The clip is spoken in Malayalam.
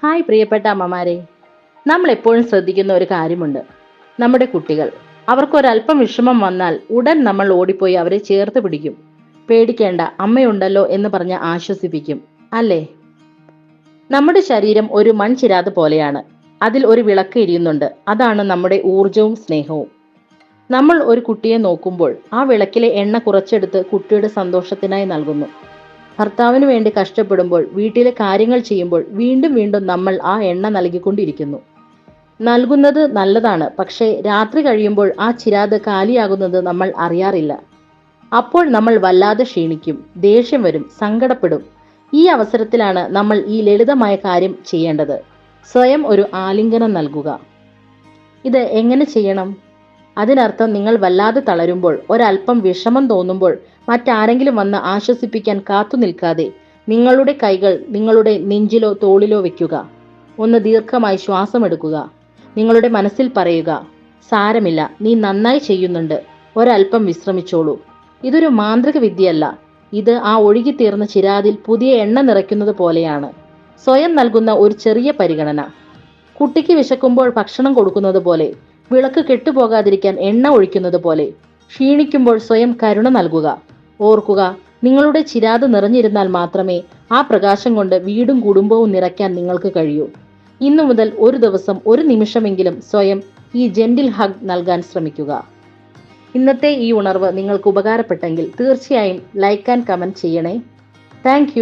ഹായ് പ്രിയപ്പെട്ട അമ്മമാരെ, നമ്മൾ എപ്പോഴും ശ്രദ്ധിക്കുന്ന ഒരു കാര്യമുണ്ട്. നമ്മുടെ കുട്ടികൾ അവർക്കൊരല്പം വിഷമം വന്നാൽ ഉടൻ നമ്മൾ ഓടിപ്പോയി അവരെ ചേർത്ത് പിടിക്കും. പേടിക്കേണ്ട, അമ്മയുണ്ടല്ലോ എന്ന് പറഞ്ഞ് ആശ്വസിപ്പിക്കും, അല്ലേ? നമ്മുടെ ശരീരം ഒരു മൺചിരാത് പോലെയാണ്. അതിൽ ഒരു വിളക്ക് എരിയുന്നുണ്ട്. അതാണ് നമ്മുടെ ഊർജവും സ്നേഹവും. നമ്മൾ ഒരു കുട്ടിയെ നോക്കുമ്പോൾ ആ വിളക്കിലെ എണ്ണ കുറച്ചെടുത്ത് കുട്ടിയുടെ സന്തോഷത്തിനായി നൽകുന്നു. ഭർത്താവിന് വേണ്ടി കഷ്ടപ്പെടുമ്പോൾ, വീട്ടിലെ കാര്യങ്ങൾ ചെയ്യുമ്പോൾ വീണ്ടും വീണ്ടും നമ്മൾ ആ എണ്ണ നൽകിക്കൊണ്ടിരിക്കുന്നു. നൽകുന്നത് നല്ലതാണ്, പക്ഷേ രാത്രി കഴിയുമ്പോൾ ആ ചിരാത് കാലിയാകുന്നത് നമ്മൾ അറിയാറില്ല. അപ്പോൾ നമ്മൾ വല്ലാതെ ക്ഷീണിക്കും, ദേഷ്യം വരും, സങ്കടപ്പെടും. ഈ അവസരത്തിലാണ് നമ്മൾ ഈ ലളിതമായ കാര്യം ചെയ്യേണ്ടത്: സ്വയം ഒരു ആലിംഗനം നൽകുക. ഇത് എങ്ങനെ ചെയ്യണം? അതിനർത്ഥം നിങ്ങൾ വല്ലാതെ തളരുമ്പോൾ, ഒരല്പം വിഷമം തോന്നുമ്പോൾ മറ്റാരെങ്കിലും വന്ന് ആശ്വസിപ്പിക്കാൻ കാത്തു നിൽക്കാതെ നിങ്ങളുടെ കൈകൾ നിങ്ങളുടെ നെഞ്ചിലോ തോളിലോ വെക്കുക. ഒന്ന് ദീർഘമായി ശ്വാസമെടുക്കുക. നിങ്ങളുടെ മനസ്സിൽ പറയുക, സാരമില്ല, നീ നന്നായി ചെയ്യുന്നുണ്ട്, ഒരല്പം വിശ്രമിച്ചോളൂ. ഇതൊരു മാന്ത്രിക വിദ്യയല്ല. ഇത് ആ ഒഴുകിത്തീർന്ന ചിരാതിൽ പുതിയ എണ്ണ നിറയ്ക്കുന്നത് പോലെയാണ്. സ്വയം നൽകുന്ന ഒരു ചെറിയ പരിഗണന. കുട്ടിക്ക് വിശക്കുമ്പോൾ ഭക്ഷണം കൊടുക്കുന്നത് പോലെ, വിളക്ക് കെട്ടുപോകാതിരിക്കാൻ എണ്ണ ഒഴിക്കുന്നത് പോലെ, ക്ഷീണിക്കുമ്പോൾ സ്വയം കരുണ നൽകുക. ഓർക്കുക, നിങ്ങളുടെ ചിരാത് നിറഞ്ഞിരുന്നാൽ മാത്രമേ ആ പ്രകാശം കൊണ്ട് വീടും കുടുംബവും നിറയ്ക്കാൻ നിങ്ങൾക്ക് കഴിയൂ. ഇന്നു മുതൽ ഒരു ദിവസം ഒരു നിമിഷമെങ്കിലും സ്വയം ഈ ജെന്റിൽ ഹഗ് നൽകാൻ ശ്രമിക്കുക. ഇന്നത്തെ ഈ ഉണർവ് നിങ്ങൾക്ക് ഉപകാരപ്പെട്ടെങ്കിൽ തീർച്ചയായും ലൈക്ക് ആൻഡ് കമന്റ് ചെയ്യണേ. താങ്ക്